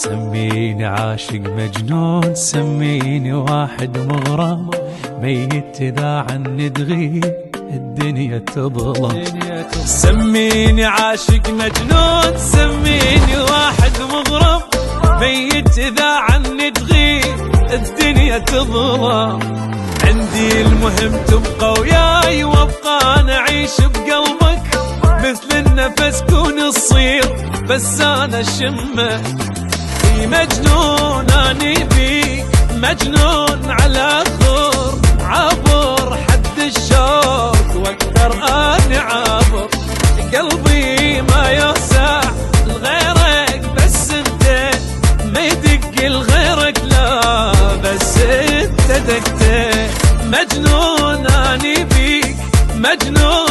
سميني عاشق مجنون، سميني واحد مغرم، ميت إذا عني تغيب الدنيا تظلم. سميني عاشق مجنون، سميني واحد مغرم، ميت إذا عني تغيب الدنيا تظلم. عندي المهم تبقى وياي وابقى انا اعيش بقلبك، مثل النفس كون تصير بس انا شمه. في مجنون اني بيك، مجنون على خور، عبر حد الشوق واقدر اني عابر. قلبي ما يوسع لغيرك بس انت، ما يدق لغيرك لا بس انت دقته. مجنون اني بيك، مجنون